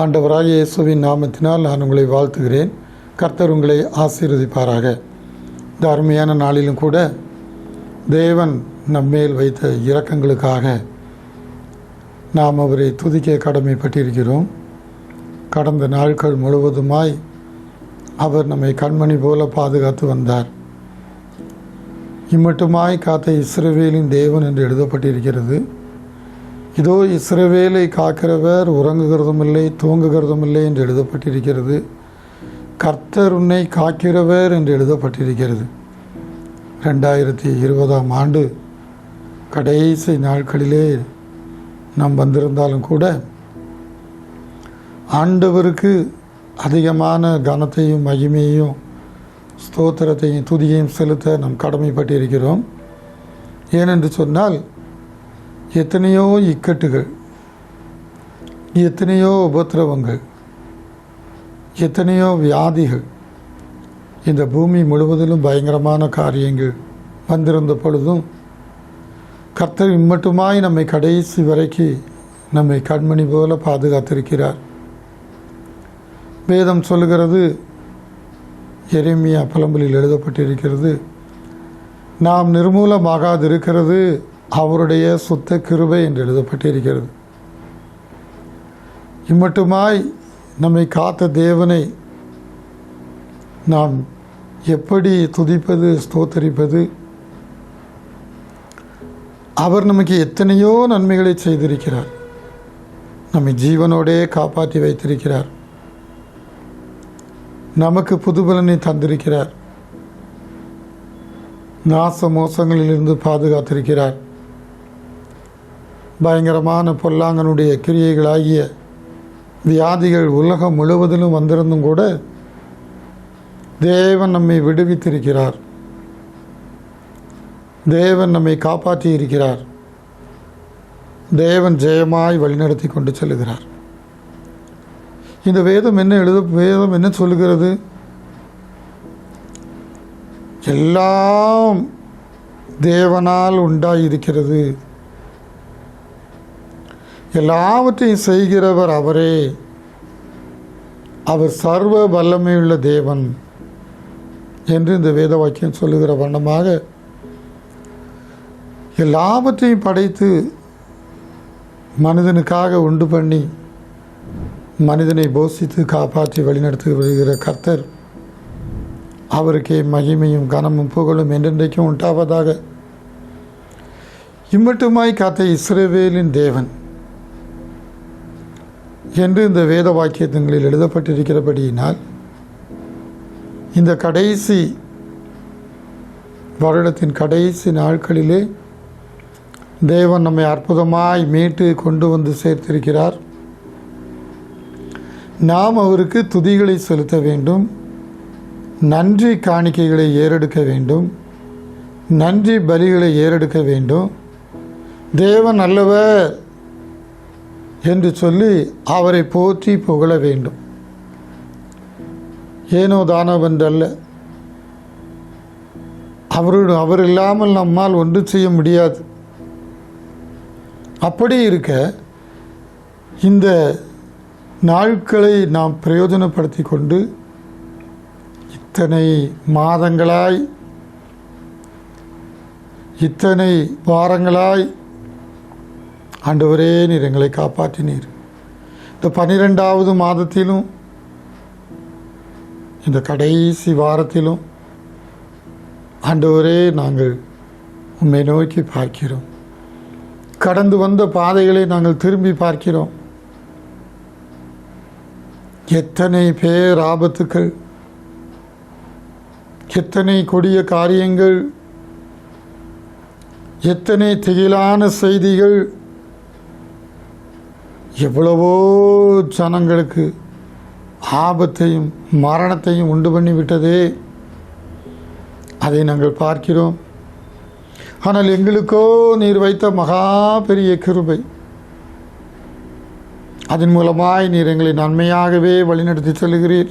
ஆண்டவராகிய இயேசுவின் நாமத்தினால் நான் உங்களை வாழ்த்துகிறேன். கர்த்தர் உங்களை ஆசீர்வதிப்பாராக. இந்த அருமையான நாளிலும் கூட தேவன் நம்மேல் வைத்த இரக்கங்களுக்காக நாம் அவரை துதிக்க கடமைப்பட்டிருக்கிறோம். கடந்த நாட்கள் முழுவதுமாய் அவர் நம்மை கண்மணி போல பாதுகாத்து வந்தார். இம்மட்டுமாய் காத்த இஸ்ரவேலின் தேவன் என்று எழுதப்பட்டிருக்கிறது. இதோ இஸ்ரவேலை காக்கிறவர் உறங்குகிறதும் இல்லை தூங்குகிறதும் இல்லை என்று எழுதப்பட்டிருக்கிறது. கர்த்தர் உன்னை காக்கிறவர் என்று எழுதப்பட்டிருக்கிறது. 2020ஆம் ஆண்டு கடைசி நாட்களிலே நாம் வந்திருந்தாலும் கூட ஆண்டவருக்கு அதிகமான கனத்தையும் மகிமையையும் ஸ்தோத்திரத்தையும் துதியையும் செலுத்த நாம் கடமைப்பட்டிருக்கிறோம். ஏனென்று சொன்னால் எத்தனையோ இக்கட்டுகள், எத்தனையோ உபத்திரவங்கள், எத்தனையோ வியாதிகள், இந்த பூமி முழுவதிலும் பயங்கரமான காரியங்கள் வந்திருந்த பொழுதும் கர்த்தர் இம்மட்டுமாய் நம்மை கடைசி வரைக்கு நம்மை கண்மணி போல பாதுகாத்திருக்கிறார். வேதம் சொல்லுகிறது, எரேமியா புலம்பலில் எழுதப்பட்டிருக்கிறது, நாம் நிர்மூலமாகாதிருக்கிறது அவருடைய சுத்த கிருபை என்று எழுதப்பட்டிருக்கிறது. இம்மட்டுமாய் நம்மை காத்த தேவனை நாம் எப்படி துதிப்பது, ஸ்தோத்தரிப்பது? அவர் நமக்கு எத்தனையோ நன்மைகளை செய்திருக்கிறார். நம்மை ஜீவனோடே காப்பாற்றி வைத்திருக்கிறார். நமக்கு புதுபலனை தந்திருக்கிறார். நாச மோசங்களிலிருந்து பாதுகாத்திருக்கிறார். பயங்கரமான பொல்லாங்கனுடைய கிரியைகளாகிய வியாதிகள் உலகம் முழுவதிலும் வந்திருந்தும் கூட தேவன் நம்மை விடுவித்திருக்கிறார். தேவன் நம்மை காப்பாற்றி இருக்கிறார். தேவன் ஜெயமாய் வழிநடத்தி கொண்டு செல்கிறார். இந்த வேதம் என்ன சொல்லுகிறது? எல்லாம் தேவனால் உண்டாயிருக்கிறது, எல்லாவற்றையும் செய்கிறவர் அவரே, அவர் சர்வ வல்லமையுள்ள தேவன் என்று இந்த வேத வாக்கியம் சொல்லுகிற வண்ணமாக எல்லாவற்றையும் படைத்து மனிதனுக்காக உண்டு பண்ணி மனிதனை போஷித்து காப்பாற்றி வழிநடத்தி வருகிற கர்த்தர், அவருக்கே மகிமையும் கனமும் புகழும் என்றென்றைக்கும் உண்டாவதாக. இம்மட்டுமாய் காத்த இஸ்ரவேலின் தேவன் என்று இந்த வேத வாக்கியங்களில் எழுதப்பட்டிருக்கிறபடியினால் இந்த கடைசி வருடத்தின் கடைசி நாட்களிலே தேவன் நம்மை அற்புதமாய் மீட்டு கொண்டு வந்து சேர்த்திருக்கிறார். நாம் அவருக்கு துதிகளை செலுத்த வேண்டும், நன்றி காணிக்கைகளை ஏறெடுக்க வேண்டும், நன்றி பலிகளை ஏறெடுக்க வேண்டும். தேவன் நல்லவர் என்று சொல்லி அவரை போற்றி புகழ வேண்டும். ஏனோ தானவென்றல்ல, அவர் இல்லாமல் நம்மால் ஒன்று செய்ய முடியாது. அப்படி இருக்க இந்த நாட்களை நாம் பிரயோஜனப்படுத்தி கொண்டு இத்தனை மாதங்களாய், இத்தனை வாரங்களாய் ஆண்டவரே நீர் எங்களை காப்பாற்றினீர். இந்த 12வது மாதத்திலும் இந்த கடைசி வாரத்திலும் ஆண்டவரே நாங்கள் உம்மை நோக்கி பார்க்கிறோம். கடந்து வந்த பாதைகளை நாங்கள் திரும்பி பார்க்கிறோம். எத்தனை பேர் ஆபத்துக்கள், எத்தனை கொடிய காரியங்கள், எத்தனை திகிலான செய்திகள், எவ்வளவோ ஜனங்களுக்கு ஆபத்தையும் மரணத்தையும் உண்டு பண்ணிவிட்டதே, அதை நாங்கள் பார்க்கிறோம். ஆனால் எங்களுக்கோ நீர் வைத்த மகா பெரிய கிருபை, அதன் மூலமாய் நீர் எங்களை நன்மையாகவே வழிநடத்தி செல்கிறீர்.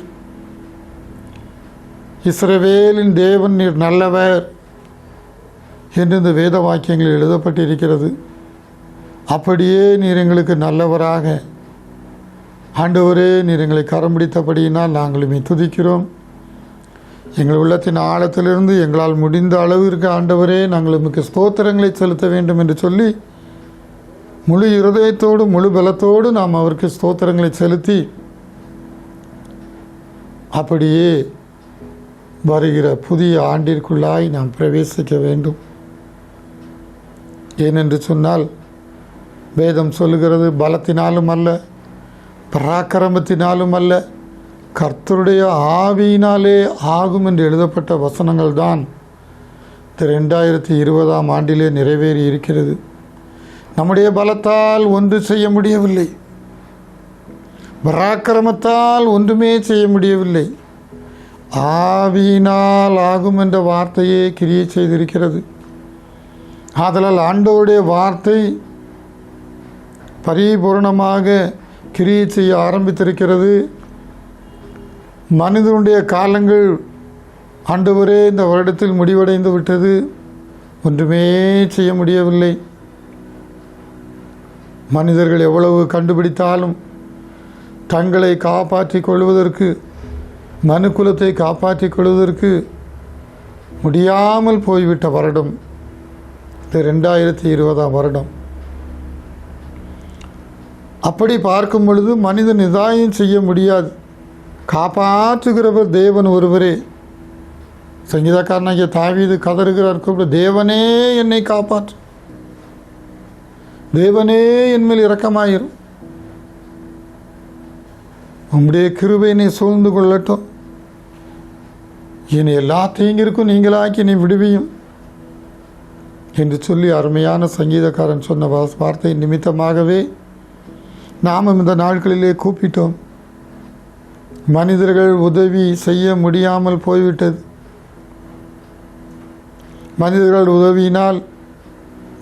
இஸ்ரவேலின் தேவன் நீர் நல்லவர் என்று இந்த வேத வாக்கியங்களில் எழுதப்பட்டிருக்கிறது. அப்படியே நீர் எங்களுக்கு நல்லவராக, ஆண்டவரே நீர் எங்களை கரம் பிடித்தபடியினால் நாங்களுமே துதிக்கிறோம். எங்கள் உள்ளத்தின் ஆழத்திலிருந்து எங்களால் முடிந்த அளவிற்கு ஆண்டவரே நாங்கள் உமக்கு ஸ்தோத்திரங்களை செலுத்த வேண்டும் என்று சொல்லி முழு இருதயத்தோடு முழு பலத்தோடு நாம் அவருக்கு ஸ்தோத்திரங்களை செலுத்தி அப்படியே வருகிற புதிய ஆண்டிற்குள்ளாய் நாம் பிரவேசிக்க வேண்டும். ஏனென்று சொன்னால் வேதம் சொல்லுகிறது, பலத்தினாலும் அல்ல, பராக்கிரமத்தினாலும் அல்ல, கர்த்தருடைய ஆவியினாலே ஆகும் என்று எழுதப்பட்ட வசனங்கள் தான் இந்த 2020ஆம் ஆண்டிலே நிறைவேறி இருக்கிறது. நம்முடைய பலத்தால் ஒன்று செய்ய முடியவில்லை, பராக்கிரமத்தால் ஒன்றுமே செய்ய முடியவில்லை. ஆவியினால் ஆகும் என்ற வார்த்தையே கிரியை செய்திருக்கிறது. ஆதலால் ஆண்டவருடைய வார்த்தை பரிபூர்ணமாக கிரியை செய்ய ஆரம்பித்திருக்கிறது. மனிதனுடைய காலங்கள் ஆண்டவரே இந்த வருடத்தில் முடிவடைந்து விட்டது, ஒன்றுமே செய்ய முடியவில்லை. மனிதர்கள் எவ்வளவு கண்டுபிடித்தாலும் தங்களை காப்பாற்றிக் கொள்வதற்கு, மனுக்குலத்தை காப்பாற்றிக் கொள்வதற்கு முடியாமல் போய்விட்ட வருடம் இந்த 2020ஆம் வருடம். அப்படி பார்க்கும் பொழுது மனிதன் நிதாயம் செய்ய முடியாது. காப்பாற்றுகிறவர் தேவன் ஒருவரே. சங்கீதக்காரனாகிய தாவீது கதறுகிறார், தேவனே என்னை காப்பாற்று, தேவனே என்மேல் இரக்கமாயிரும், உம்முடைய கிருபை என்னை சூழ்ந்து கொள்ளட்டும், என்னை எல்லா தீங்கிற்கும் நீங்களாக்கி என்னை விடுவியும் என்று சொல்லி அருமையான சங்கீதக்காரன் சொன்ன வார்த்தை நிமித்தமாகவே நாமும் இந்த நாட்களிலே கூப்பிட்டோம். மனிதர்கள் உதவி செய்ய முடியாமல் போய்விட்டது. மனிதர்கள் உதவியினால்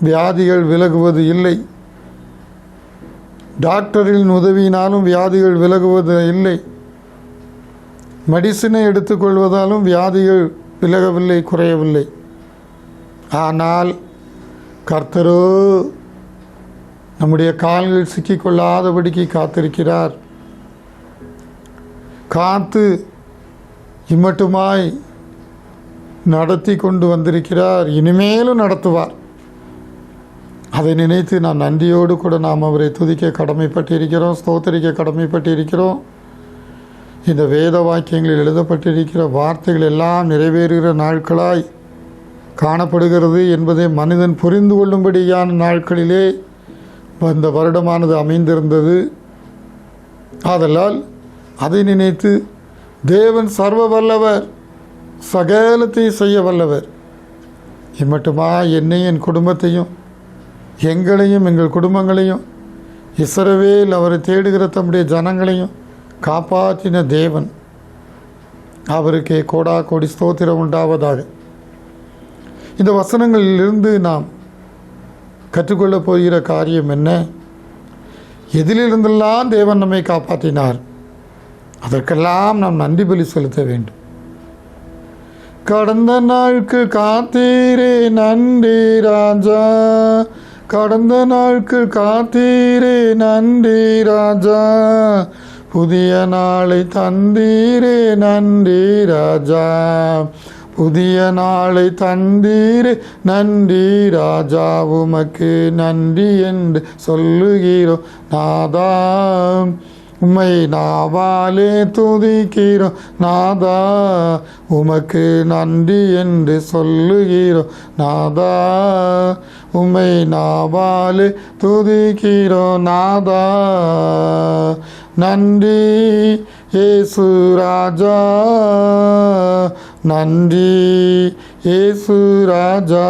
வியாதிகள் விலகுவது இல்லை, டாக்டர்களின் உதவியினாலும் வியாதிகள் விலகுவது இல்லை, மெடிசினை எடுத்துக்கொள்வதாலும் வியாதிகள் விலகவில்லை, குறையவில்லை. ஆனால் கர்த்தரோ நம்முடைய கால்கள் சிக்கிக்கொள்ளாதபடிக்கு காத்திருக்கிறார். காத்து இம்மட்டுமாய் நடத்தி கொண்டு வந்திருக்கிறார், இனிமேலும் நடத்துவார். அதை நினைத்து நான் நன்றியோடு கூட நாம் அவரை துதிக்க கடமைப்பட்டிருக்கிறோம், ஸ்தோத்திரிக்க கடமைப்பட்டிருக்கிறோம். இந்த வேத வாக்கியங்களில் எழுதப்பட்டிருக்கிற வார்த்தைகள் எல்லாம் நிறைவேறுகிற நாட்களாய் காணப்படுகிறது என்பதை மனிதன் புரிந்து கொள்ளும்படியான நாட்களிலே இந்த வருடமானது அமைந்திருந்தது. ஆதலால் அதை நினைத்து தேவன் சர்வ வல்லவர், சகலத்தை செய்ய வல்லவர், இம்மட்டுமா என்னையும் என் குடும்பத்தையும், எங்களையும் எங்கள் குடும்பங்களையும், இஸ்ரவேல் அவரை தேடுகிற தம்முடைய ஜனங்களையும் காப்பாற்றின தேவன், அவருக்கே கோடா கோடி ஸ்தோத்திரம் உண்டாவதாக. இந்த வசனங்களிலிருந்து நாம் கற்றுக்கொள்ளப் போகிற காரியம் என்ன? எதிலிருந்தெல்லாம் தேவன் நம்மை காப்பாற்றினார், அதற்கெல்லாம் நாம் நன்றி பலி செலுத்த வேண்டும். கடந்த நாளுக்கு காத்தீரே நன்றி ராஜா, கடந்த நாளுக்கு காத்தீரே நன்றி ராஜா, புதிய நாளை தந்தீரே நன்றி ராஜா, புதிய நாளை தந்தீரே நன்றி ராஜா, உமக்கு நன்றி என்று சொல்லுகிறோம் நாதா, உம்மை நாவாலே துதிக்கிறோம் நாதா, உமக்கு நன்றி என்று சொல்லுகிறோம் நாதா, உம்மை நாவாலே துதிக்கிறோம் நாதா. நன்றி இயேசு ராஜா, நன்றி இயேசு ராஜா,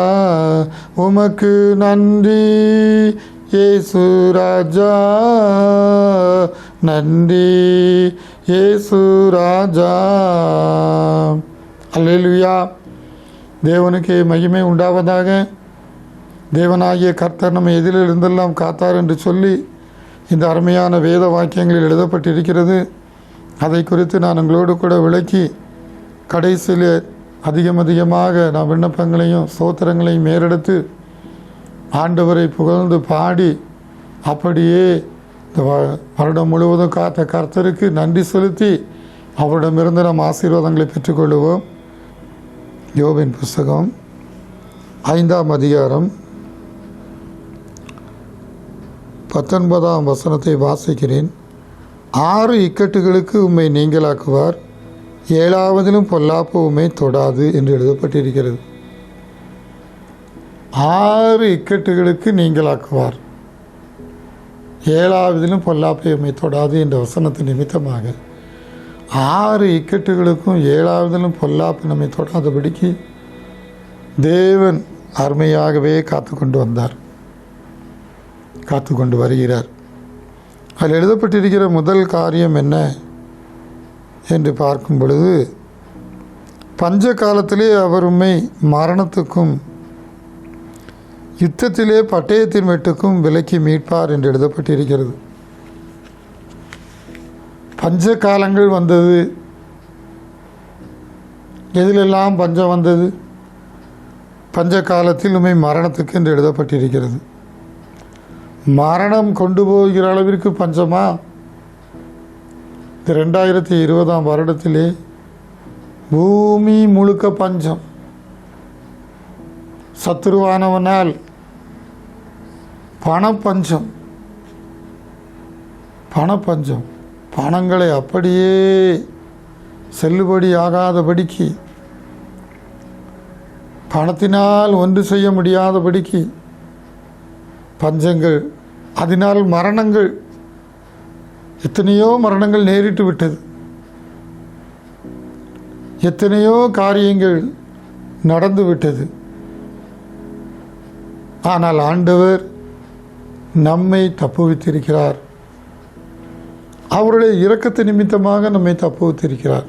உமக்கு நன்றி இயேசு ராஜா, நன்றி இயேசு ராஜா. அல்லேலூயா. தேவனுக்கு மகிமை உண்டாவதாக. தேவனாகிய கர்த்தர் நம்மை எதிலிருந்தெல்லாம் காத்தார் என்று சொல்லி இந்த அருமையான வேத வாக்கியங்களில் எழுதப்பட்டிருக்கிறது. அதை குறித்து நான் உங்களோடு கூட விளக்கி கடைசியில் அதிகமாக நாம் விண்ணப்பங்களையும் ஸ்தோத்திரங்களையும் மேறெடுத்து ஆண்டவரை புகழ்ந்து பாடி அப்படியே இந்த வருடம் முழுவதும் காத்த கர்த்தருக்கு நன்றி செலுத்தி அவரிடமிருந்து நாம் ஆசீர்வாதங்களை பெற்றுக்கொள்வோம். யோபின் புஸ்தகம் 5ஆம் அதிகாரம் 19ஆம் வசனத்தை வாசிக்கிறேன். 6 இக்கட்டுகளுக்கு உம்மை நீங்களாக்குவார், 7ஆவதிலும் பொல்லாப்பு உம்மை தொடாது என்று எழுதப்பட்டிருக்கிறது. 6 இக்கட்டுகளுக்கு நீங்களாக்குவார், 7ஆவதிலும் பொல்லாப்பை உம்மை தொடாது என்ற வசனத்தின் நிமித்தமாக 6 இக்கட்டுகளுக்கும் 7ஆவதிலும் பொல்லாப்பு நம்மை தொடாதபடிக்கு தேவன் அருமையாகவே காத்து கொண்டு வந்தார், காத்து கொண்டு வருகிறார். அதில் எழுதப்பட்டிருக்கிற முதல் காரியம் என்ன என்று பார்க்கும் பொழுது, பஞ்ச காலத்திலே அவர் உம்மை மரணத்துக்கும் யுத்தத்திலே பட்டயத்தின் வெட்டுக்கும் விலக்கி மீட்பார் என்று எழுதப்பட்டிருக்கிறது. பஞ்ச காலங்கள் வந்தது. எதிலெல்லாம் பஞ்சம் வந்தது? பஞ்ச காலத்தில் உம்மை மரணத்துக்கு என்று எழுதப்பட்டிருக்கிறது. மரணம் கொண்டு போகிற அளவிற்கு பஞ்சமா? இந்த 2020ஆம் வருடத்திலே பூமி முழுக்க பஞ்சம். சத்துருவானவனால் பணப்பஞ்சம், பணப்பஞ்சம், பணங்களை அப்படியே செல்லுபடி ஆகாதபடிக்கு, பணத்தினால் ஒன்று செய்ய முடியாதபடிக்கு பஞ்சங்கள், அதனால் மரணங்கள், எத்தனையோ மரணங்கள் நேரிட்டு விட்டது. எத்தனையோ காரியங்கள் நடந்து விட்டது. ஆனால் ஆண்டவர் நம்மை தப்புவித்திருக்கிறார். அவருடைய இரக்கத்து நிமித்தமாக நம்மை தப்புவித்திருக்கிறார்.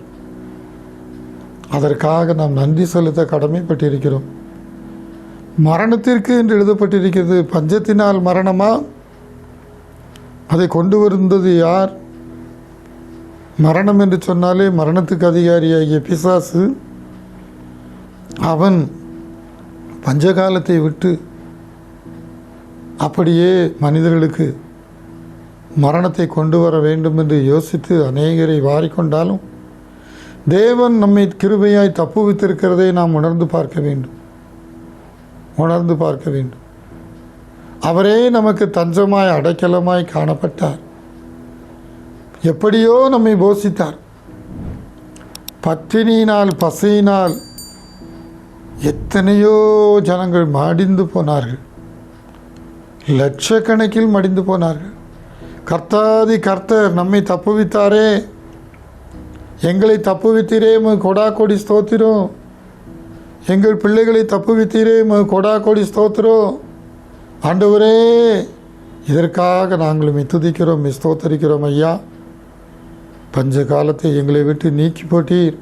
அதற்காக நாம் நன்றி செலுத்த கடமைப்பட்டிருக்கிறோம். மரணத்திற்கு என்று எழுதப்பட்டிருக்கிறது. பஞ்சத்தினால் மரணமா? அதை கொண்டு வந்தது யார்? மரணம் என்று சொன்னாலே மரணத்துக்கு அதிகாரியாகிய பிசாசு. அவன் பஞ்சகாலத்தை விட்டு அப்படியே மனிதர்களுக்கு மரணத்தை கொண்டு வர வேண்டும் என்று யோசித்து அநேகரை வாரிக்கொண்டாலும் தேவன் நம்மை கிருபையாய் தப்புவித்திருக்கிறதை நாம் உணர்ந்து பார்க்க வேண்டும், உணர்ந்து பார்க்க வேண்டும். அவரே நமக்கு தஞ்சமாய் அடைக்கலமாய் காணப்பட்டார். எப்படியோ நம்மை போஷித்தார். பட்டினியினால் பசியினால் எத்தனையோ ஜனங்கள் மடிந்து போனார்கள், லட்சக்கணக்கில் மடிந்து போனார்கள். கர்த்தாதி கர்த்தர் நம்மை தப்புவித்தாரே, எங்களை தப்புவித்தீரே, கொடா கோடி ஸ்தோத்திரம். எங்கள் பிள்ளைகளை தப்புவித்தீரே, கொடா கோடி ஸ்தோத்திரம். ஆண்டவரே, இதற்காக நாங்கள் துதிக்கிறோம், ஸ்தோத்தரிக்கிறோம் ஐயா. பஞ்ச காலத்தை எங்களை விட்டு நீக்கி போட்டீர்.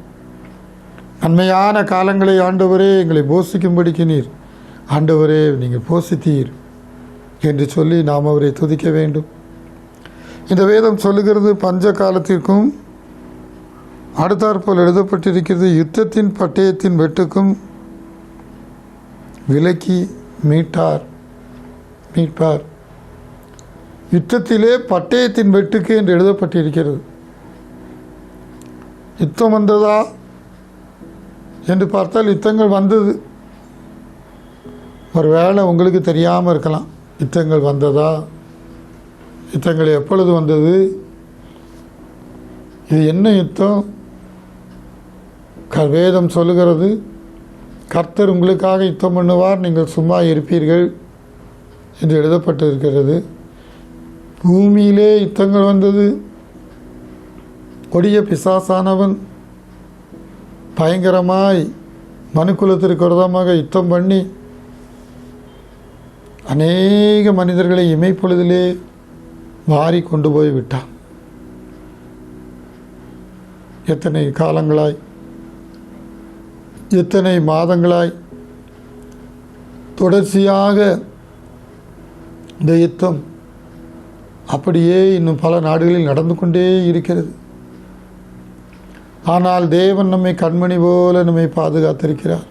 நன்மையான காலங்களை ஆண்டவரே எங்களை போஷிக்கும்படிக்கு நீர் ஆண்டவரே நீங்கள் போஷித்தீர் என்று சொல்லி நாம் அவரை துதிக்க வேண்டும். இந்த வேதம் சொல்லுகிறது, பஞ்ச காலத்திற்கும் அடுத்தாற்போல் எழுதப்பட்டிருக்கிறது, யுத்தத்தின் பட்டயத்தின் வெட்டுக்கும் விலக்கி மீட்பார். யுத்தத்திலே பட்டயத்தின் வெட்டுக்கு என்று எழுதப்பட்டிருக்கிறது. யுத்தம் வந்ததா என்று பார்த்தால் யுத்தங்கள் வந்தது. ஒரு வேளை உங்களுக்கு தெரியாமல் இருக்கலாம், யுத்தங்கள் வந்ததா, யுத்தங்கள் எப்பொழுது வந்தது, இது என்ன யுத்தம்? வேதம் சொல்லுகிறது, கர்த்தர் உங்களுக்காக யுத்தம் பண்ணுவார், நீங்கள் சும்மா இருப்பீர்கள் என்று எழுதப்பட்டிருக்கிறது. பூமியிலே யுத்தங்கள் வந்தது. கொடிய பிசாசானவன் பயங்கரமாய் மனுக்குலத்திற்கு விரோதமாக யுத்தம் பண்ணி அநேக மனிதர்களை இமைப்பொழுதிலே வாரி கொண்டு போய் விட்டான். எத்தனை காலங்களாய், எத்தனை மாதங்களாய் தொடர்ச்சியாக இந்த யுத்தம் அப்படியே இன்னும் பல நாடுகளில் நடந்து கொண்டே இருக்கிறது. ஆனால் தேவன் நம்மை கண்மணி போல நம்மை பாதுகாத்திருக்கிறார்.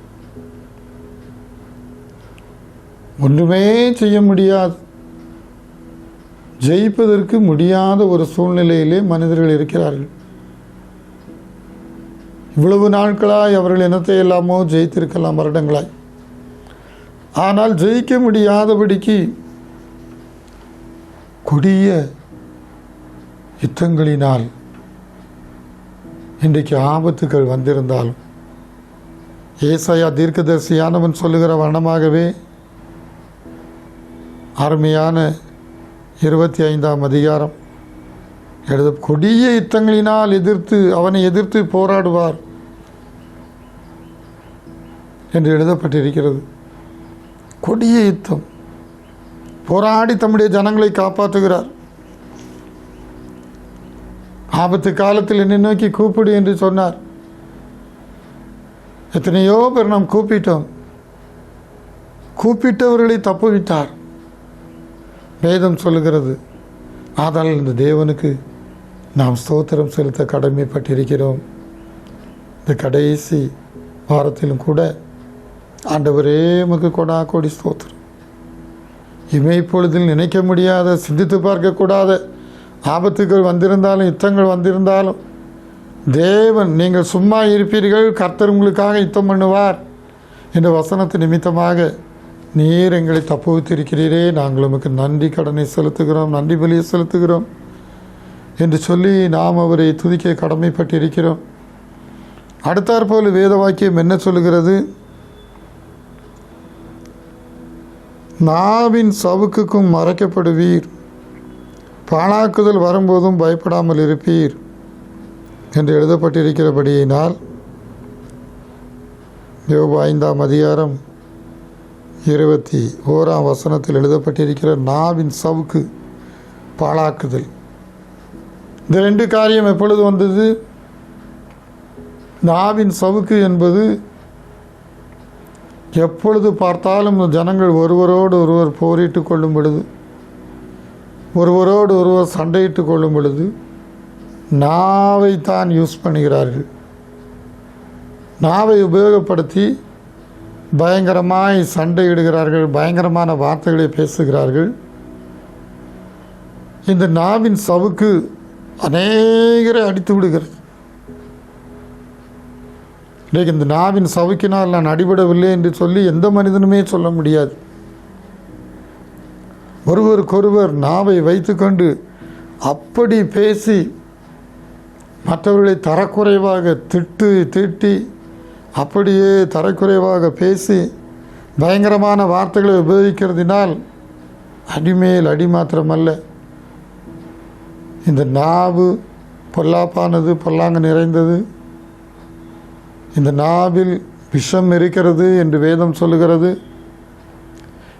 ஒன்றுமே செய்ய முடியாது, ஜெயிப்பதற்கு முடியாத ஒரு சூழ்நிலையிலே மனிதர்கள் இருக்கிறார்கள். இவ்வளவு நாட்களாய் அவர்கள் என்னத்தை எல்லாமோ ஜெயித்திருக்கலாம், வருடங்களாய். ஆனால் ஜெயிக்க முடியாதபடிக்கு கொடிய யுத்தங்களினால் இன்றைக்கு ஆபத்துகள் வந்திருந்தாலும் ஏசாயா தீர்க்கதரிசியானவன் சொல்லுகிற வண்ணமாகவே அருமையான 25ஆம் அதிகாரம் கொடிய யுத்தங்களினால் அவனை எதிர்த்து போராடுவார் என்று எழுதப்பட்டிருக்கிறது. கொடிய யுத்தம், போராடி தம்முடைய ஜனங்களை காப்பாற்றுகிறார். ஆபத்து காலத்தில் என்னை நோக்கி கூப்பிடு என்று சொன்னார். எத்தனையோ பேர் நாம் கூப்பிட்டோம், கூப்பிட்டவர்களை தப்புவித்தார். வேதம் சொல்லுகிறது. ஆதலால் இந்த தேவனுக்கு நாம் ஸ்தோத்திரம் செலுத்த கடமைப்பட்டிருக்கிறோம். இந்த கடைசி வாரத்திலும் கூட ஆண்டவரே உமக்கு கொடா கோடி ஸ்தோத்திரம். இமைப்பொழுதில் நினைக்க முடியாத, சிந்தித்து பார்க்கக்கூடாத ஆபத்துகள் வந்திருந்தாலும், யுத்தங்கள் வந்திருந்தாலும் தேவன் நீங்கள் சும்மா இருப்பீர்கள், கர்த்தர் உங்களுக்காக யுத்தம் பண்ணுவார் என்ற வசனத்து நிமித்தமாக நீர் எங்களை தப்புவித்திருக்கிறீரே, நாங்கள் உமக்கு நன்றி கடனை செலுத்துகிறோம், நன்றி பலியை செலுத்துகிறோம் என்று சொல்லி நாம் அவரை துதிக்க கடமைப்பட்டிருக்கிறோம். அடுத்தாற்போல் வேத வாக்கியம் என்ன சொல்லுகிறது? நாவின் சவுக்குக்கும் மறைக்கப்படுவீர், பாழாக்குதல் வரும்போதும் பயப்படாமல் இருப்பீர் என்று எழுதப்பட்டிருக்கிறபடியினால் யோபு 5ஆம் அதிகாரம் 21ஆம் வசனத்தில் எழுதப்பட்டிருக்கிற நாவின் சவுக்கு, பாழாக்குதல், இந்த ரெண்டு காரியம் எப்பொழுது வந்தது? நாவின் சவுக்கு என்பது எப்பொழுது பார்த்தாலும் ஜனங்கள் ஒருவரோடு ஒருவர் போரிட்டு கொள்ளும் பொழுது, ஒருவரோடு ஒருவர் சண்டையிட்டு கொள்ளும் பொழுது நாவைத்தான் யூஸ் பண்ணுகிறார்கள். நாவை உபயோகப்படுத்தி பயங்கரமாய் சண்டையிடுகிறார்கள், பயங்கரமான வார்த்தைகளை பேசுகிறார்கள். இந்த நாவின் சவுக்கு அநேகரை அடித்து விடுகிறது. இன்றைக்கு இந்த நாவின் சவுக்கினால் நான் அடிபடவில்லை என்று சொல்லி எந்த மனிதனுமே சொல்ல முடியாது. ஒருவருக்கொருவர் நாவை வைத்துக்கொண்டு அப்படி பேசி மற்றவர்களை தரக்குறைவாக திட்டி அப்படியே தரக்குறைவாக பேசி பயங்கரமான வார்த்தைகளை உபயோகிக்கிறதினால் அடிமேல் அடி மாத்திரமல்ல, இந்த நாவு பொல்லாப்பானது, பொல்லாங்கு நிறைந்தது. இந்த நாவில் விஷம் இருக்கிறது என்று வேதம் சொல்லுகிறது.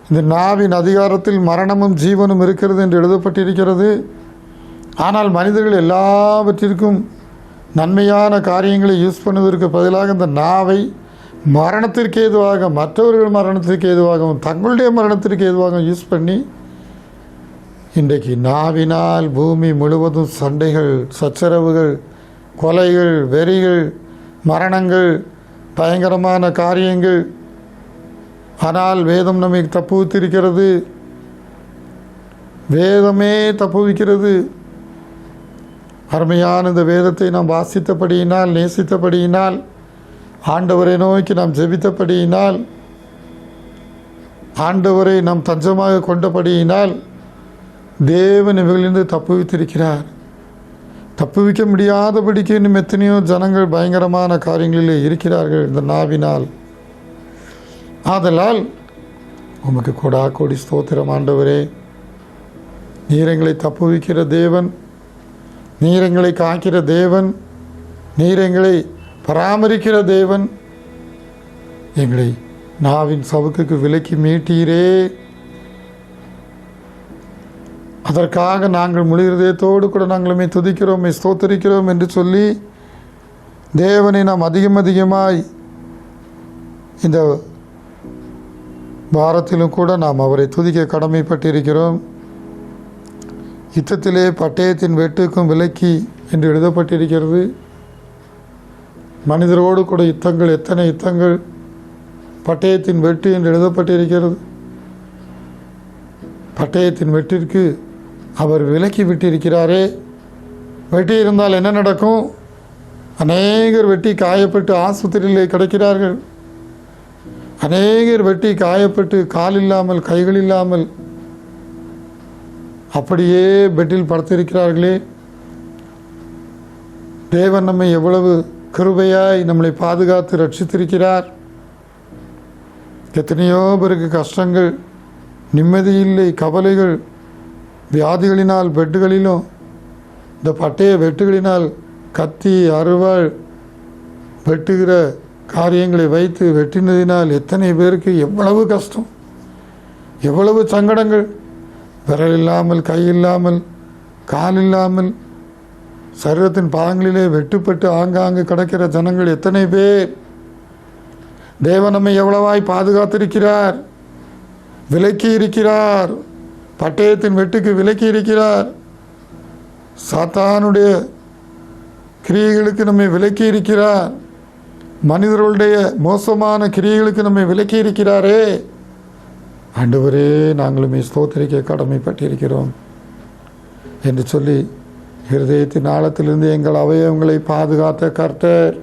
இந்த நாவின் அதிகாரத்தில் மரணமும் ஜீவனும் இருக்கிறது என்று எழுதப்பட்டிருக்கிறது. ஆனால் மனிதர்கள் எல்லாவற்றிற்கும் நன்மையான காரியங்களை யூஸ் பண்ணுவதற்கு பதிலாக இந்த நாவை மரணத்திற்கு ஏதுவாக, மற்றவர்கள் மரணத்திற்கு ஏதுவாகவும், தங்களுடைய மரணத்திற்கு ஏதுவாகவும் யூஸ் பண்ணி இன்றைக்கு நாவினால் பூமி முழுவதும் சண்டைகள், சச்சரவுகள், கொலைகள், வெறிகள், மரணங்கள், பயங்கரமான காரியங்கள். ஆனால் வேதம் நம்மை தப்புவித்திருக்கிறது, வேதமே தப்புவிக்கிறது. அருமையான இந்த வேதத்தை நாம் வாசித்தபடியினால், நேசித்தபடியினால், ஆண்டவரை நோக்கி நாம் ஜெபித்தபடியினால், ஆண்டவரை நாம் தஞ்சமாக கொண்டபடியினால் தேவன் இவர்களிருந்து தப்புவித்திருக்கிறார். தப்புவிக்க முடியாதபடிக்கு இன்னும் எத்தனையோ ஜனங்கள் பயங்கரமான காரியங்களிலே இருக்கிறார்கள் இந்த நாவினால். ஆதலால் உமக்கு கொடா கோடி ஸ்தோத்திரம் ஆண்டவரே. நீர் எங்களை தப்புவிக்கிற தேவன், நீர் எங்களை காக்கிற தேவன், நீர் எங்களை பராமரிக்கிற தேவன். எங்களை நாவின் சவுக்குக்கு விலக்கி மீட்டீரே. அதற்காக நாங்கள் முழு இதயத்தோடு கூட நாங்களுமே துதிக்கிறோம், ஸ்தோத்தரிக்கிறோம் என்று சொல்லி தேவனை நாம் அதிகமாய் இந்த பாரத்திலும் கூட நாம் அவரை துதிக்க கடமைப்பட்டிருக்கிறோம். யுத்தத்திலே பட்டயத்தின் வெட்டுக்கும் விலக்கி என்று எழுதப்பட்டிருக்கிறது. மனிதரோடு கூட யுத்தங்கள், எத்தனை யுத்தங்கள், பட்டயத்தின் வெட்டு என்று எழுதப்பட்டிருக்கிறது. பட்டயத்தின் வெட்டிற்கு அவர் விலக்கி விட்டிருக்கிறாரே. வெட்டி இருந்தால் என்ன நடக்கும்? அநேகர் வெட்டி காயப்பட்டு ஆஸ்பத்திரியிலே கிடைக்கிறார்கள். அநேகர் வெட்டி காயப்பட்டு கால் இல்லாமல், கைகள் இல்லாமல் அப்படியே பெட்டில் படுத்திருக்கிறார்களே. தேவன் நம்மை எவ்வளவு கிருபையாய் நம்மளை பாதுகாத்து ரட்சித்திருக்கிறார். எத்தனையோ பேருக்கு கஷ்டங்கள், நிம்மதி இல்லை, கவலைகள், வியாதிகளினால் பெட்டுகளிலும் இந்த பட்டய வெட்டுகளினால் கத்தி அருவாள் வெட்டுகிற காரியங்களை வைத்து வெட்டினதினால் எத்தனை பேருக்கு எவ்வளவு கஷ்டம், எவ்வளவு சங்கடங்கள். விரல் இல்லாமல், கை இல்லாமல், கால் இல்லாமல், சரீரத்தின் பாகங்களிலே வெட்டுப்பட்டு ஆங்காங்கு கிடக்கிற ஜனங்கள் எத்தனை பேர். தேவன் நம்மை எவ்வளவாய் பாதுகாத்திருக்கிறார், விலக்கி இருக்கிறார். பட்டயத்தின் வெட்டுக்கு விலக்கி இருக்கிறார். சாத்தானுடைய கிரியைகளுக்கு நம்மை விலக்கி இருக்கிறார். மனிதர்களுடைய மோசமான கிரியைகளுக்கு நம்மை விலக்கி இருக்கிறாரே. ஆண்டவரே, நாங்களுமே ஸ்தோத்திரிக்க கடமைப்பட்டிருக்கிறோம் என்று சொல்லி இருதயத்தின் ஆழத்திலிருந்து எங்கள் அவயவங்களை பாதுகாத்த கர்த்தர்,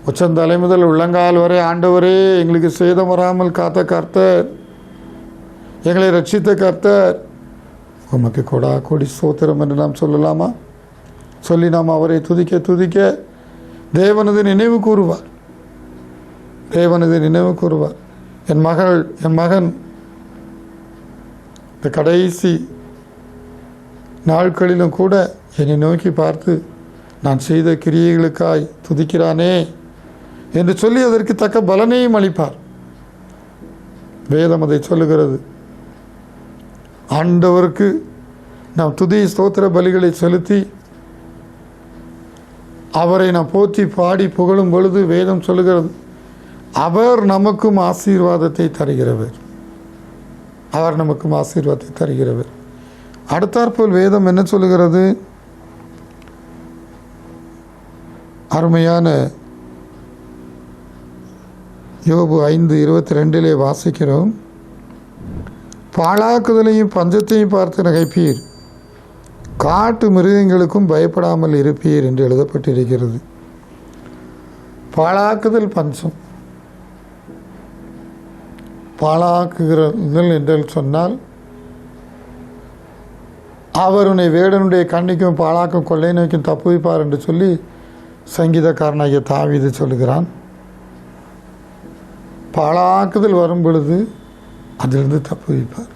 உச்சந்தலை முதல் உள்ளங்கால் வரை ஆண்டவரே எங்களுக்கு சேதம் வராமல் காத்த கர்த்தர், எங்களை ரட்சித்த கர்த்தர், உமக்கு கொடா கொடி ஸ்தோத்திரம் என்று நாம் சொல்லலாமா? சொல்லி நாம் அவரை துதிக்க துதிக்க தேவனது நினைவு கூறுவார். தேவனது நினைவு கூறுவார். என் மகன் இந்த கடைசி நாட்களிலும் கூட என்னை நோக்கி பார்த்து நான் செய்த கிரியைகளுக்காய் துதிக்கிறானே என்று சொல்லி அதற்கு தக்க பலனையும் அளிப்பார். வேதம் அதை சொல்லுகிறது. ஆண்டவருக்கு நாம் துதி ஸ்தோத்திர பலிகளை செலுத்தி அவரை நாம் போற்றி பாடி புகழும் பொழுது வேதம் சொல்லுகிறது, அவர் நமக்கும் ஆசீர்வாதத்தை தருகிறவர். அவர் நமக்கும் ஆசீர்வாதத்தை தருகிறவர். அடுத்தாற்போல் வேதம் என்ன சொல்லுகிறது? அருமையான யோபு 5:22 வாசிக்கிறோம். பாழாக்குதலையும் பஞ்சத்தையும் பார்த்து நகைப்பீர், காட்டு மிருகங்களுக்கும் பயப்படாமல் இருப்பீர் என்று எழுதப்பட்டிருக்கிறது. பாழாக்குதல், பஞ்சம். பாழாக்குகிறல் என்று சொன்னால் அவர் உன்னை வேடனுடைய கண்ணிக்கும் பாழாக்கும் கொள்ளை நோய்க்கும் தப்புவிப்பார் என்று சொல்லி சங்கீதக்காரனாகிய தாவீது சொல்லுகிறான். பாழாக்குதல் வரும் பொழுது அதிலிருந்து தப்புவிப்பார்.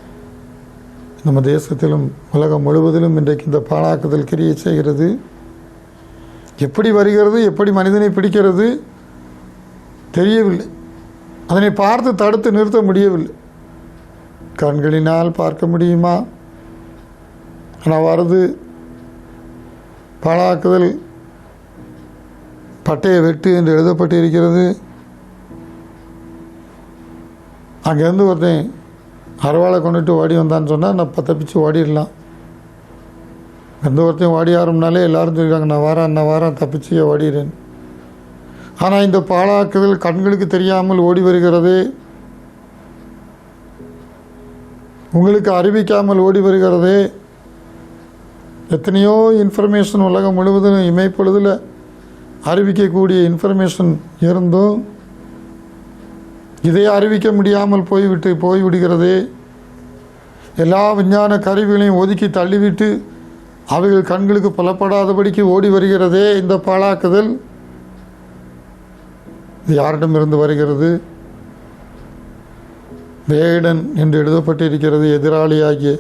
நம்ம தேசத்திலும் உலகம் முழுவதிலும் இன்றைக்கு இந்த பாழாக்குதல் கிரியை செய்கிறது. எப்படி வருகிறது, எப்படி மனிதனை பிடிக்கிறது தெரியவில்லை. அதனை பார்த்து தடுத்து நிறுத்த முடியவில்லை. கண்களினால் பார்க்க முடியுமா? ஆனால் வருது. பாழாக்குதல், பட்டய வெட்டு என்று எழுதப்பட்டிருக்கிறது. அங்கேருந்து ஒருத்தன் அருவாளை கொண்டுட்டு ஓடி வந்தான்னு சொன்னால் நான் தப்பிச்சு ஓடிடலாம். எந்த ஒருத்தையும் ஓடி ஆரம்பினாலே எல்லாரும் சொல்லிடுறாங்க, நான் வாரேன் தப்பிச்சு ஓடிடுறேன். ஆனால் இந்த பாழாக்குதல் கண்களுக்கு தெரியாமல் ஓடி வருகிறது, உங்களுக்கு அறிவிக்காமல் ஓடி வருகிறது. எத்தனையோ இன்ஃபர்மேஷன் உலகம் முழுவதும் இமைப்பொழுதில் அறிவிக்கக்கூடிய இன்ஃபர்மேஷன் இருந்தும் இதை அறிவிக்க முடியாமல் போய்விடுகிறது. எல்லா விஞ்ஞான கருவிகளையும் ஒதுக்கி தள்ளிவிட்டு அவைகள் கண்களுக்கு புலப்படாதபடிக்கு ஓடி வருகிறதே இந்த பாழாக்குதல். இது யாரிடமிருந்து வருகிறது? வேடன் என்று எழுதப்பட்டிருக்கிறது. எதிராளியாகிய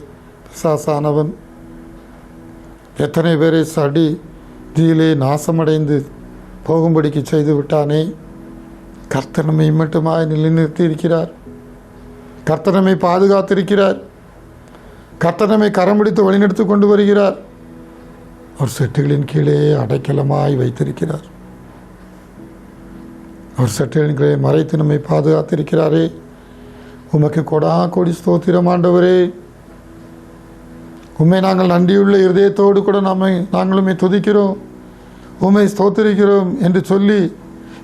பிசாசானவன் எத்தனை பேரை சடி தீயிலே நாசமடைந்து போகும்படிக்கு செய்து விட்டானே. கர்த்தர் நம்மை மட்டுமாய் நிலைநிறுத்தி இருக்கிறார். கர்த்தர் நம்மை பாதுகாத்திருக்கிறார். கர்த்தர் நம்மை கரம் பிடித்து வழிநடத்தி கொண்டு வருகிறார். அவர் செட்டுகளின் கீழே அடைக்கலமாய் வைத்திருக்கிறார். அவர் செட்டுகளின் கீழே மறைத்து நம்மை பாதுகாத்திருக்கிறாரே. உமக்கு கொடா கொடி ஸ்தோத்திரம் ஆண்டவரே. உம்மை நாங்கள் நன்றியுள்ள இருதயத்தோடு கூட நாங்களுமே துதிக்கிறோம், உம்மை ஸ்தோத்திரிக்கிறோம் என்று சொல்லி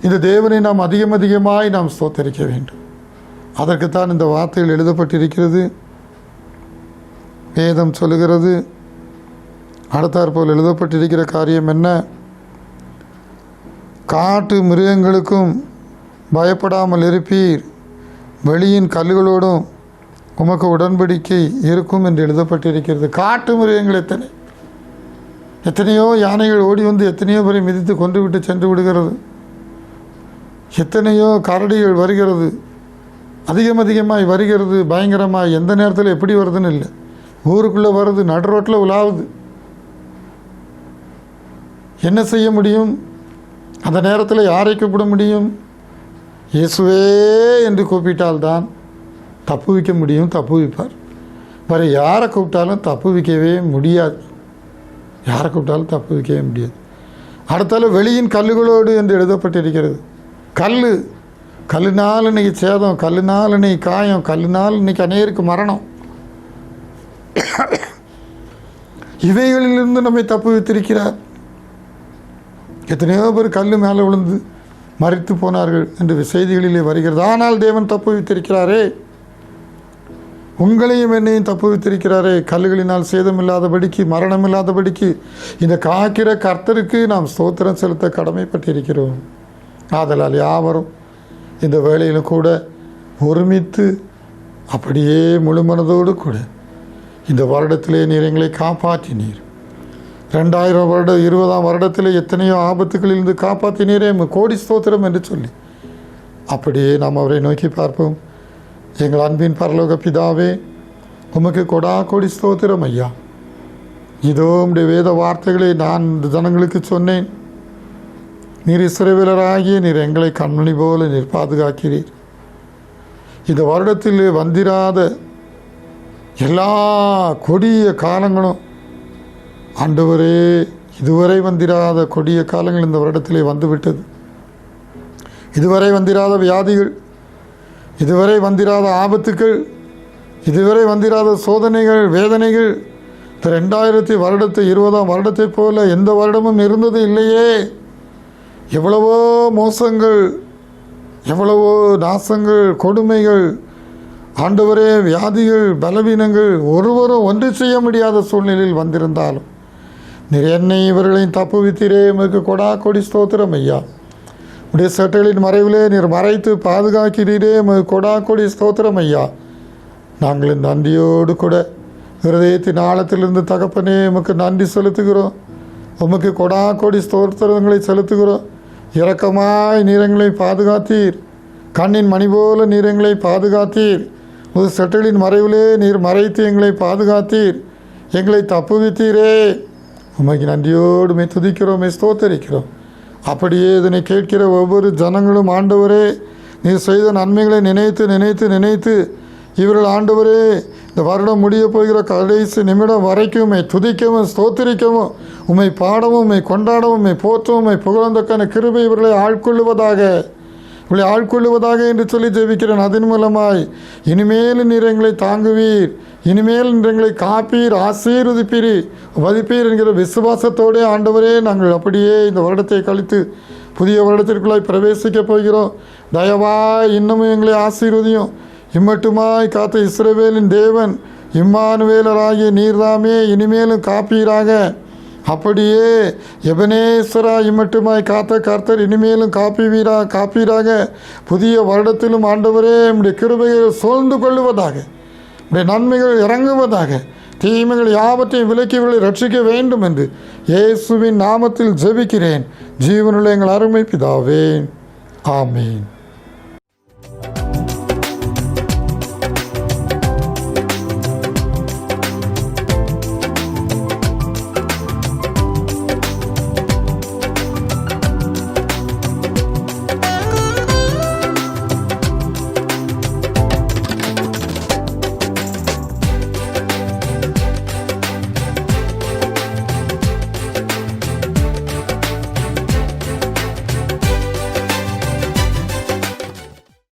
இந்த தேவனை நாம் அதிகமாய் நாம் ஸ்தோத்தரிக்க வேண்டும். அதற்குத்தான் இந்த வார்த்தையில் எழுதப்பட்டிருக்கிறது. வேதம் சொல்லுகிறது, அடுத்தாற்போல் எழுதப்பட்டிருக்கிற காரியம் என்ன? காட்டு மிருகங்களுக்கும் பயப்படாமல் இருப்பீர், வெளியின் கல்லுகளோடும் உமக்கு உடன்படிக்கை இருக்கும் என்று எழுதப்பட்டிருக்கிறது. காட்டு மிருகங்கள் எத்தனையோ யானைகள் ஓடி வந்து எத்தனையோ பேரை மிதித்து கொண்டு விட்டு சென்று விடுகிறது. எத்தனையோ கரடிகள் வருகிறது, அதிகமாய் வருகிறது, பயங்கரமாக. எந்த நேரத்தில் எப்படி வருதுன்னு இல்லை, ஊருக்குள்ளே வருது, நடு ரோட்டில் உலாவுது. என்ன செய்ய முடியும்? அந்த நேரத்தில் யாரை கூப்பிட முடியும்? இயேசுவே என்று கூப்பிட்டால்தான் தப்புவிக்க முடியும், தப்புவிப்பார். வேறு யாரை கூப்பிட்டாலும் தப்புவிக்கவே முடியாது, யாரை கூப்பிட்டாலும் தப்புவிக்கவே முடியாது. அடுத்தால வெளியின் கல்லுகளோடு என்று எழுதப்பட்டிருக்கிறது. கல்லுனால் இன்னைக்கு சேதம், கல்லுனால் இன்னைக்கு காயம், கல்லுனால் இன்னைக்கு அநேருக்கு மரணம். இவைகளிலிருந்து நம்மை தப்புவித்திருக்கிறார். எத்தனையோ பேர் கல் மேலே விழுந்து மரித்து போனார்கள் என்று செய்திகளிலே வருகிறது. ஆனால் தேவன் தப்புவித்திருக்கிறாரே, உங்களையும் என்னையும் தப்புவித்திருக்கிறாரே. கல்லுகளினால் சேதமில்லாதபடிக்கு, மரணமில்லாதபடிக்கு இந்த காக்கிற கர்த்தருக்கு நாம் ஸ்தோத்திரம் செலுத்த கடமைப்பட்டிருக்கிறோம். ஆதலால் யாவரும் இந்த வேளையிலும் கூட ஒருமித்து அப்படியே முழு மனதோடு கூட இந்த வருடத்திலே நீர் எங்களை காப்பாற்றினீர். 2020 வருடத்தில் எத்தனையோ ஆபத்துகளிலிருந்து காப்பாற்றினீரே, கோடி ஸ்தோத்திரம் என்று சொல்லி அப்படியே நாம் அவரை நோக்கி பார்ப்போம். எங்கள் அன்பின் பரலோக பிதாவே, உமக்கு கொடா கோடி ஸ்தோத்திரம் ஐயா. இதோ உம்முடைய வேத வார்த்தைகளை நான் இந்த ஜனங்களுக்கு சொன்னேன். நீர் இஸ்ரவேலராகிய நீர் எங்களை கண்மணி போல நீர் பாதுகாக்கிறீர். இந்த வருடத்தில் வந்திராத எல்லா கொடிய காலங்களும் ஆண்டவரே, இதுவரை வந்திராத கொடிய காலங்கள் இந்த வருடத்திலே வந்துவிட்டது. இதுவரை வந்திராத வியாதிகள், இதுவரை வந்திராத ஆபத்துக்கள், இதுவரை வந்திராத சோதனைகள், வேதனைகள் 2020 வருடத்தை போல எந்த வருடமும் இருந்தது இல்லையே. எவ்வளவோ மோசங்கள், எவ்வளவோ நாசங்கள், கொடுமைகள், ஆண்டவரே வியாதிகள், பலவீனங்கள், ஒருவரும் ஒன்று செய்ய முடியாத சூழ்நிலையில் வந்திருந்தாலும் நீர் என்னை இவர்களையும் தப்புவித்தீரே. உமக்கு கொடா கொடி ஸ்தோத்திரம் ஐயா. உடைய சட்டைகளின் மறைவிலே நீர் மறைத்து பாதுகாக்கிறீரே. உமக்கு கொடா கொடி ஸ்தோத்திரம் ஐயா. நாங்கள் இந்த நன்றியோடு கூட இருதயத்தின் ஆழத்திலிருந்து தகப்பனே உமக்கு நன்றி செலுத்துகிறோம். உமக்கு கொடா கொடி ஸ்தோத்திரங்களை செலுத்துகிறோம். இரக்கமாய் நீரங்களை பாதுகாத்தீர், கண்ணின் மணி போல நீரங்களை பாதுகாத்தீர். ஒரு சட்டலின் மறைவிலே நீர் மறைத்து எங்களை பாதுகாத்தீர், எங்களை தப்புவித்தீரே. உமக்கு நன்றியோடு துதிக்கிறோம், ஸ்தோத்தரிக்கிறோம். அப்படியே இதனை கேட்கிற ஒவ்வொரு ஜனங்களும் ஆண்டவரே, நீர் செய்த நன்மைகளை நினைத்து நினைத்து நினைத்து இவர்கள் ஆண்டவரே இந்த வருடம் முடிய போகிற கடைசி நிமிடம் வரைக்கும் உம்மை துதிக்கவும் ஸ்தோத்திரிக்கவும், உம்மை பாடவும், உம்மை கொண்டாடவும், உம்மை போற்றவும், உம்மை புகழ்ந்தக்கான கிருபை இவர்களை ஆட்கொள்ளுவதாக என்று சொல்லி ஜெபிக்கிறேன். அதன் மூலமாய் இனிமேல் நீர் எங்களை தாங்குவீர், இனிமேல் நீர் எங்களை காப்பீர், ஆசீர்வதிப்பீர், வதிப்பீர் என்கிற விசுவாசத்தோடே ஆண்டவரே நாங்கள் அப்படியே இந்த வருடத்தை கழித்து புதிய வருடத்திற்குள்ளாய் பிரவேசிக்கப் போகிறோம். தயவாய் இன்னமும் எங்களை ஆசீர்வதியும். இம்மட்டுமாய் காத்த இஸ்ரவேலின் தேவன் இம்மானுவேலராகிய நீர்தாமே இனிமேலும் காப்பீராக. அப்படியே எபனேசரா இம்மட்டுமாய் காத்த கர்த்தர் இனிமேலும் காப்பீராக. புதிய வருடத்திலும் ஆண்டவரே உம்முடைய கிருபைகள் சூழ்ந்து கொள்ளுவதாக, உம்முடைய நன்மைகள் இறங்குவதாக, தீமைகள் யாவற்றையும் விலக்கியவர்களை ரட்சிக்க வேண்டும் என்று இயேசுவின் நாமத்தில் ஜெபிக்கிறேன். ஜீவனுள்ள எங்கள் அருமை பிதாவே, ஆமேன்.